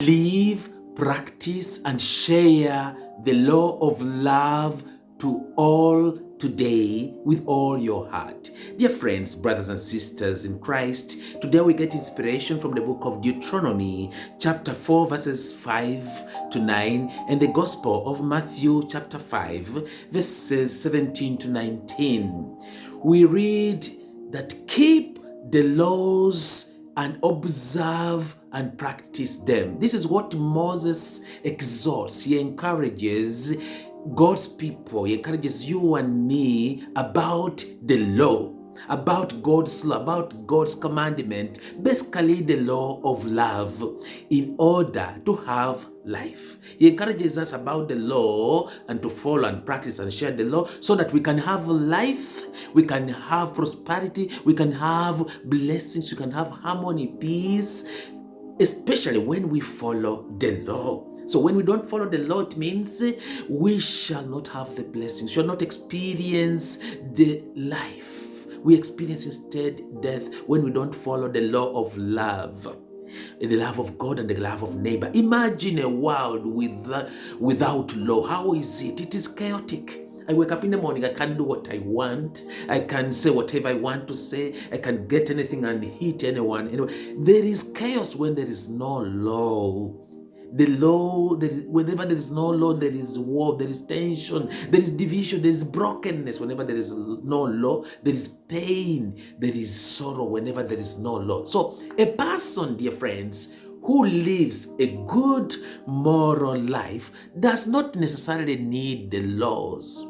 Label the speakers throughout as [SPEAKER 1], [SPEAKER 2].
[SPEAKER 1] Live, practice, and share the law of love to all today with all your heart. Dear friends, brothers and sisters in Christ, today we get inspiration from the book of Deuteronomy, chapter 4, verses 5 to 9, and the Gospel of Matthew, chapter 5, verses 17 to 19. We read that keep the laws and observe and practice them. This is what Moses exhorts. He encourages God's people. He encourages you and me about the law, about God's law, about God's commandment, basically the law of love, in order to have life. He encourages us about the law and to follow and practice and share the law so that we can have life, we can have prosperity, we can have blessings, we can have harmony, peace, especially when we follow the law. So when we don't follow the law, it means we shall not have the blessings, shall not experience the life. We experience instead death when we don't follow the law of love, the love of God and the love of neighbor. Imagine a world without law. How is it? It is chaotic. I wake up in the morning, I can do what I want, I can say whatever I want to say, I can get anything and hit anyone. Anyway, there is chaos when there is no law. The law, whenever there is no law, there is war, there is tension, there is division, there is brokenness. Whenever there is no law, there is pain, there is sorrow whenever there is no law. So a person, dear friends, who lives a good moral life does not necessarily need the laws.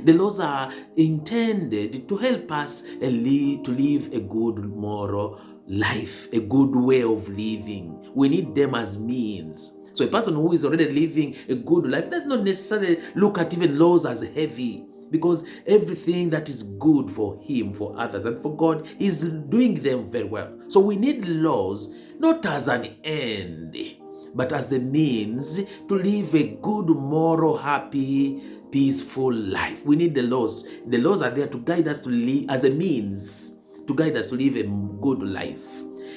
[SPEAKER 1] The laws are intended to help us to live a good moral life, a good way of living. We need them as means. So a person who is already living a good life does not necessarily look at even laws as heavy, because everything that is good for him, for others, and for God is doing them very well. So we need laws not as an end, but as a means to live a good, moral, happy, peaceful life. We need the laws. The laws are there to guide us to live, as a means to guide us to live a good life.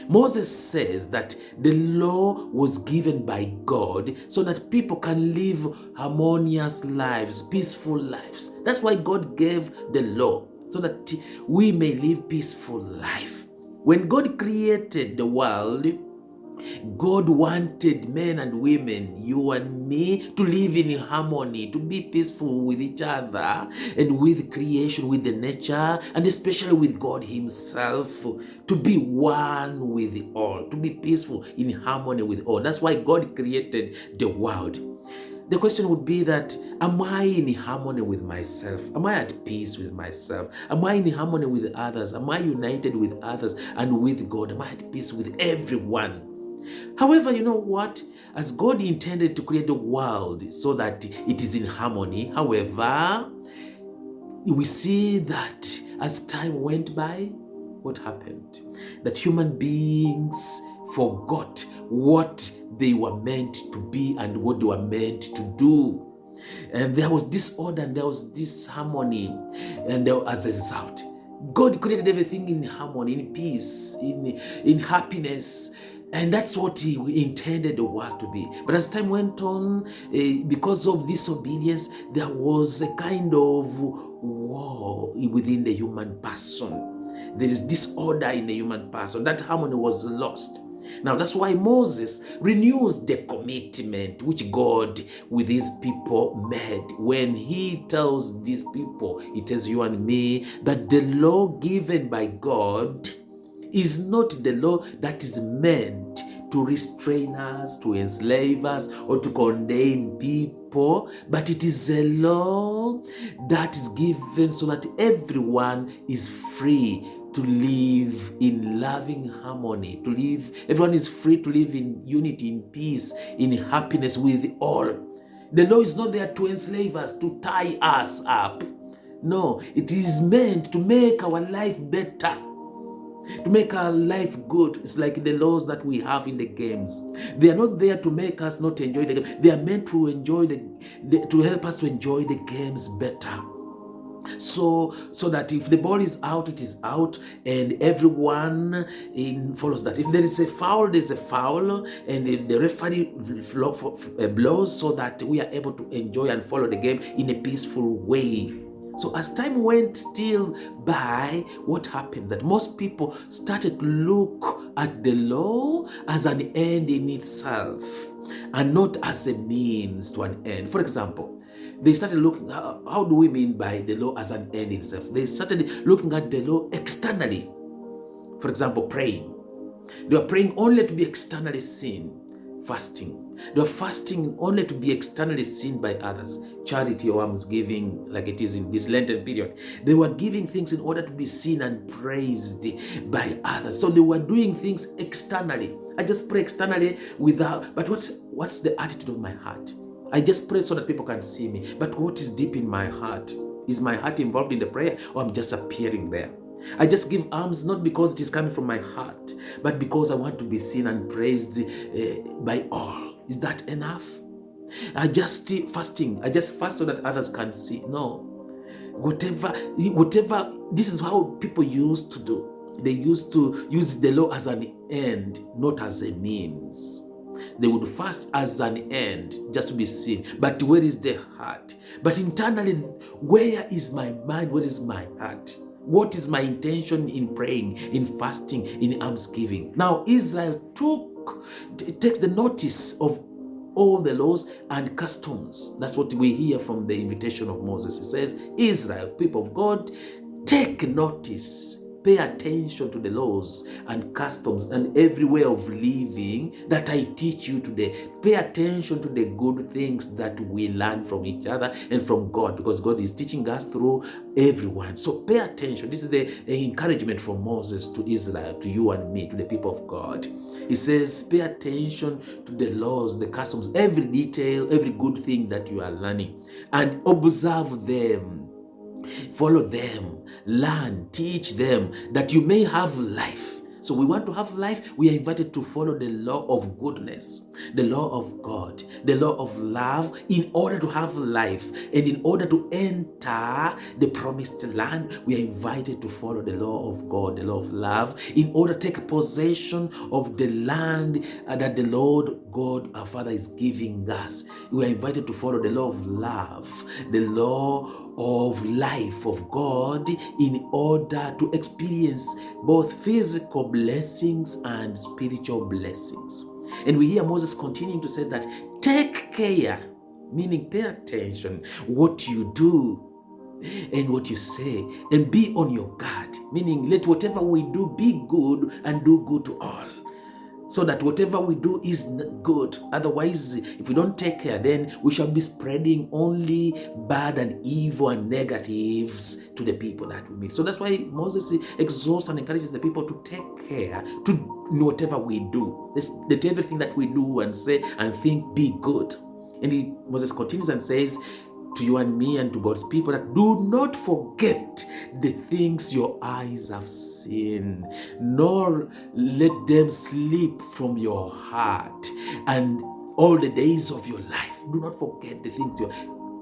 [SPEAKER 1] Moses says that the law was given by God so that people can live harmonious lives, peaceful lives. That's why God gave the law, so that we may live peaceful life. When God created the world, God wanted men and women, you and me, to live in harmony, to be peaceful with each other and with creation, with the nature, and especially with God himself, to be one with all, to be peaceful in harmony with all. That's why God created the world. The question would be that, am I in harmony with myself? Am I at peace with myself? Am I in harmony with others? Am I united with others and with God? Am I at peace with everyone? However, you know what? As God intended to create the world so that it is in harmony, however, we see that as time went by, what happened? That human beings forgot what they were meant to be and what they were meant to do. And there was disorder and there was disharmony, and as a result, God created everything in harmony, in peace, in happiness. And that's what he intended the world to be. But as time went on, because of disobedience, there was a kind of war within the human person. There is disorder in the human person. That harmony was lost. Now, that's why Moses renews the commitment which God with his people made. When he tells these people, he tells you and me, that the law given by God is not the law that is meant to restrain us, to enslave us, or to condemn people, but it is a law that is given so that everyone is free to live in loving harmony, everyone is free to live in unity, in peace, in happiness with all. The law is not there to enslave us, to tie us up. No, it is meant to make our life better, to make our life good. It's like the laws that we have in the games. They are not there to make us not enjoy the game. They are meant to enjoy to help us to enjoy the games better. So that if the ball is out, it is out, and everyone follows that. If there is a foul, there's a foul, and the referee blows so that we are able to enjoy and follow the game in a peaceful way. So as time went still by, what happened? That most people started to look at the law as an end in itself and not as a means to an end. For example, they started looking, how do we mean by the law as an end in itself? They started looking at the law externally. For example, praying. They were praying only to be externally seen. Fasting. They were fasting only to be externally seen by others. Charity or alms giving, like it is in this Lenten period. They were giving things in order to be seen and praised by others. So they were doing things externally. I just pray externally without, but what's the attitude of my heart? I just pray so that people can see me. But what is deep in my heart? Is my heart involved in the prayer, or I'm just appearing there? I just give alms not because it is coming from my heart, but because I want to be seen and praised by all. Is that enough? I just fast so that others can see. No. Whatever, this is how people used to do. They used to use the law as an end, not as a means. They would fast as an end, just to be seen. But where is the heart? But internally, where is my mind? Where is my heart? What is my intention in praying, in fasting, in almsgiving? Now, Israel takes the notice of all the laws and customs. That's what we hear from the invitation of Moses. He says, Israel, people of God, take notice. Pay attention to the laws and customs and every way of living that I teach you today. Pay attention to the good things that we learn from each other and from God, because God is teaching us through everyone. So pay attention. This is the encouragement from Moses to Israel, to you and me, to the people of God. He says, pay attention to the laws, the customs, every detail, every good thing that you are learning, and observe them. Follow them, learn, teach them, that you may have life. So we want to have life. We are invited to follow the law of goodness, the law of God, the law of love, in order to have life. And in order to enter the promised land, we are invited to follow the law of God, the law of love, in order to take possession of the land that the Lord God our Father is giving us. We are invited to follow the law of love, the law of life of God, in order to experience both physical blessings and spiritual blessings. And we hear Moses continuing to say that, take care, meaning pay attention what you do and what you say, and be on your guard, meaning let whatever we do be good and do good to all, so that whatever we do is good. Otherwise, if we don't take care, then we shall be spreading only bad and evil and negatives to the people that we meet. So that's why Moses exhorts and encourages the people to take care, to whatever we do. Let everything that we do and say and think be good. And Moses continues and says to you and me and to God's people that do not forget the things your eyes have seen, nor let them slip from your heart, and all the days of your life. Do not forget the things your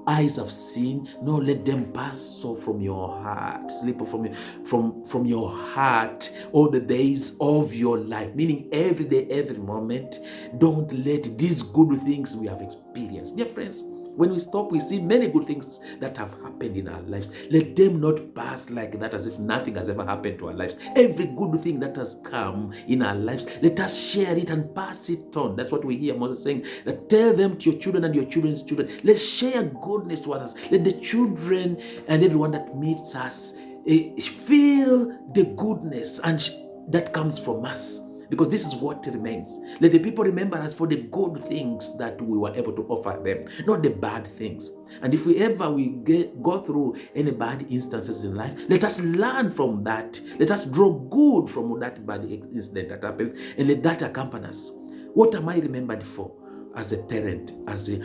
[SPEAKER 1] eyes have seen, nor let them pass so from your heart, slip from your heart all the days of your life. Meaning every day, every moment, don't let these good things we have experienced. Dear friends, when we stop, we see many good things that have happened in our lives. Let them not pass like that, as if nothing has ever happened to our lives. Every good thing that has come in our lives, let us share it and pass it on. That's what we hear Moses saying, that tell them to your children and your children's children. Let's share goodness to others. Let the children and everyone that meets us feel the goodness and that comes from us. Because this is what remains. Let the people remember us for the good things that we were able to offer them, not the bad things. And if we go through any bad instances in life, let us learn from that. Let us draw good from that bad incident that happens, and let that accompany us. What am I remembered for as a parent, as a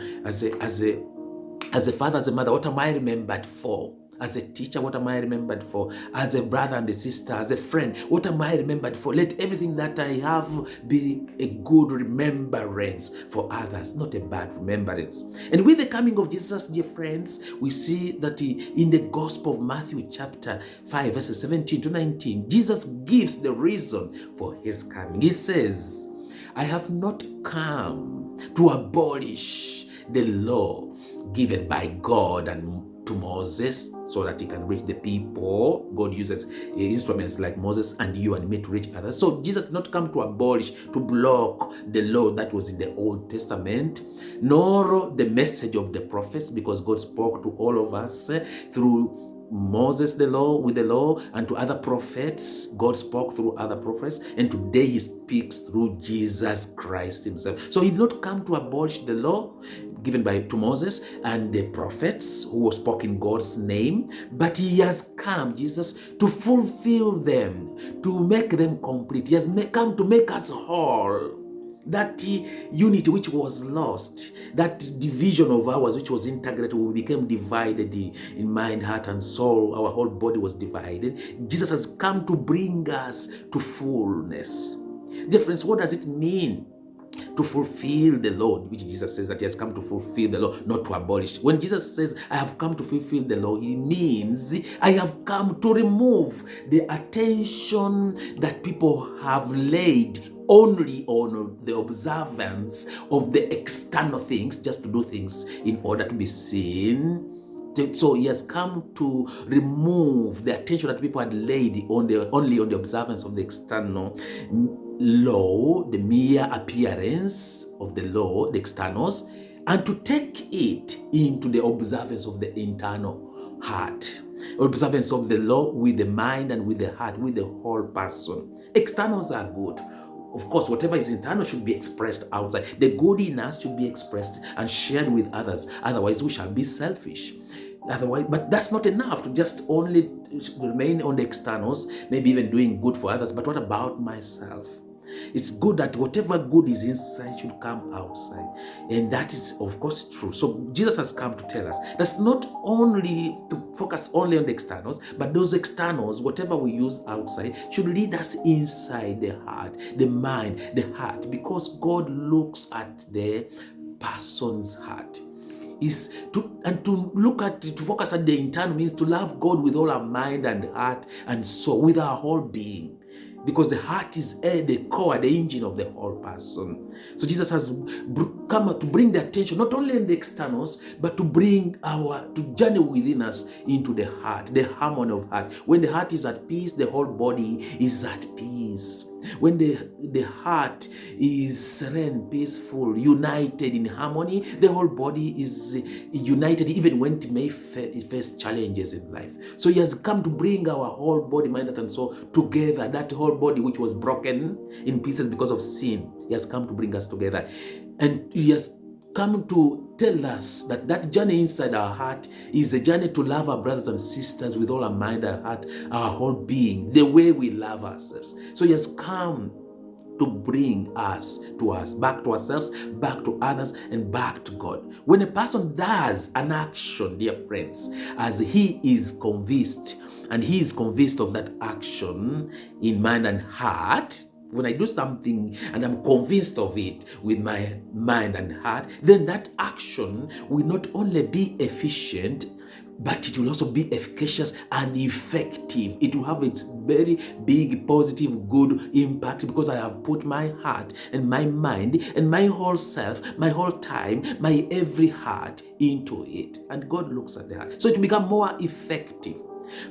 [SPEAKER 1] father, as a mother? What am I remembered for? As a teacher, what am I remembered for? As a brother and a sister, as a friend, what am I remembered for? Let everything that I have be a good remembrance for others, not a bad remembrance. And with the coming of Jesus, dear friends, we see that in the Gospel of Matthew chapter 5, verses 17 to 19, Jesus gives the reason for his coming. He says, I have not come to abolish the law given by God and to Moses so that he can reach the people. God uses instruments like Moses and you and me to reach others. So Jesus did not come to abolish, to block the law that was in the Old Testament, nor the message of the prophets, because God spoke to all of us through Moses, the law, with the law, and to other prophets. God spoke through other prophets, and today he speaks through Jesus Christ himself. So he did not come to abolish the law given to Moses and the prophets who spoke in God's name, but he has come, Jesus, to fulfill them, to make them complete. He has come to make us whole. That unity which was lost, that division of ours which was integrated, we became divided in mind, heart, and soul. Our whole body was divided. Jesus has come to bring us to fullness. Dear friends, what does it mean to fulfill the law, which Jesus says that he has come to fulfill the law, not to abolish? When Jesus says, I have come to fulfill the law, he means I have come to remove the attention that people have laid only on the observance of the external things, just to do things in order to be seen. So he has come to remove the attention that people had laid only on the observance of the external law, the mere appearance of the law, the externals, and to take it into the observance of the internal heart. Observance of the law with the mind and with the heart, with the whole person. Externals are good. Of course, whatever is internal should be expressed outside. The good in us should be expressed and shared with others. Otherwise, we shall be selfish. Otherwise, but that's not enough to just only remain on the externals, maybe even doing good for others. But what about myself? It's good that whatever good is inside should come outside. And that is, of course, true. So Jesus has come to tell us that's not only to focus only on the externals, but those externals, whatever we use outside, should lead us inside the heart, the mind, the heart, because God looks at the person's heart. To focus at the internal means to love God with all our mind and heart and soul, with our whole being. Because the heart is the core, the engine of the whole person. So Jesus has come to bring the attention not only in the externals, but to journey within us into the heart, the harmony of heart. When the heart is at peace, the whole body is at peace. When the heart is serene, peaceful, united in harmony, the whole body is united even when it may face challenges in life. So he has come to bring our whole body, mind, and soul together. That whole body which was broken in pieces because of sin, he has come to bring us together. And he has come to tell us that journey inside our heart is a journey to love our brothers and sisters with all our mind, our heart, our whole being, the way we love ourselves. So he has come to bring us, back to ourselves, back to others, and back to God. When a person does an action, dear friends, as he is convinced, and he is convinced of that action in mind and heart, when I do something and I'm convinced of it with my mind and heart, then that action will not only be efficient, but it will also be efficacious and effective. It will have its very big, positive, good impact because I have put my heart and my mind and my whole self, my whole time, my every heart into it. And God looks at the heart. So it will become more effective.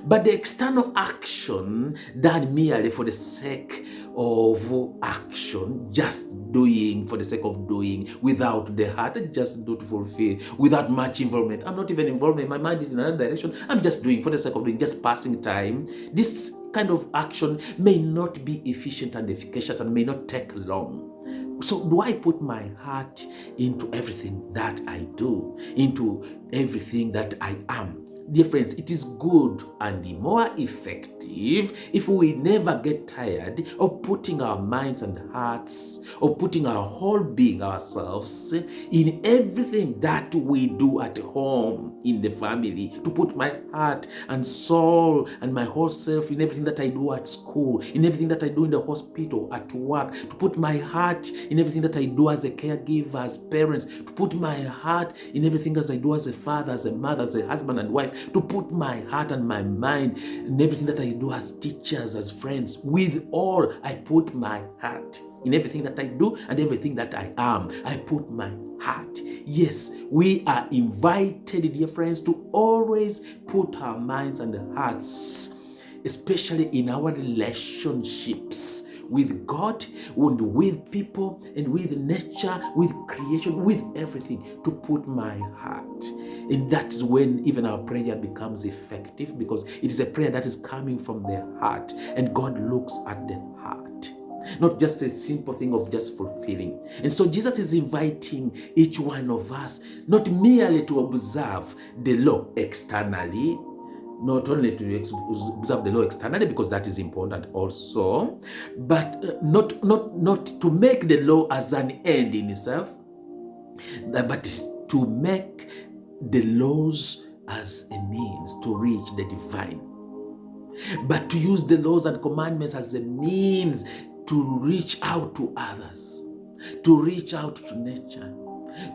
[SPEAKER 1] But the external action done merely for the sake of action, just doing for the sake of doing, without the heart, just do to fulfill, without much involvement. I'm not even involved. My mind is in another direction. I'm just doing for the sake of doing, just passing time. This kind of action may not be efficient and efficacious and may not take long. So do I put my heart into everything that I do, into everything that I am? dear friends, it is good and more effective if we never get tired of putting our minds and hearts, of putting our whole being, ourselves, in everything that we do at home, in the family, to put my heart and soul and my whole self in everything that I do at school, in everything that I do in the hospital, at work, to put my heart in everything that I do as a caregiver, as parents, to put my heart in everything as I do as a father, as a mother, as a husband and wife, to put my heart and my mind in everything that I do as teachers, as friends. With all, I put my heart in everything that I do and everything that I am. I put my heart. Yes, we are invited, dear friends, to always put our minds and hearts, especially in our relationships with God, and with people, and with nature, with creation, with everything, to put my heart. And that's when even our prayer becomes effective, because it is a prayer that is coming from the heart, and God looks at the heart, not just a simple thing of just fulfilling. And so Jesus is inviting each one of us not merely to observe the law externally, not only to observe the law externally, because that is important also, but not to make the law as an end in itself, but to make the laws as a means to reach the divine. But to use the laws and commandments as a means to reach out to others, to reach out to nature,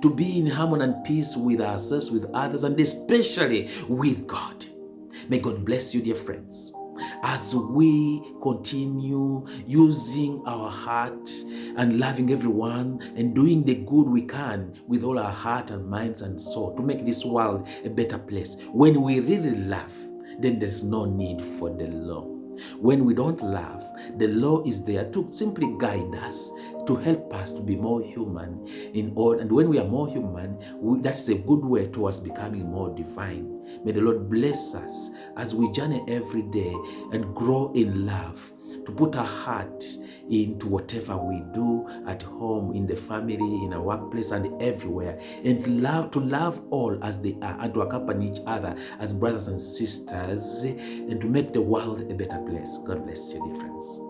[SPEAKER 1] to be in harmony and peace with ourselves, with others, and especially with God. May God bless you, dear friends, as we continue using our heart and loving everyone and doing the good we can with all our heart and minds and soul to make this world a better place. When we really love, then there's no need for the law. When we don't love, the law is there to simply guide us, to help us to be more human in all. And when we are more human, that's a good way towards becoming more divine. May the Lord bless us as we journey every day and grow in love, to put our heart into whatever we do at home, in the family, in our workplace, and everywhere, and to love all as they are, and to accompany each other as brothers and sisters, and to make the world a better place. God bless you, dear friends.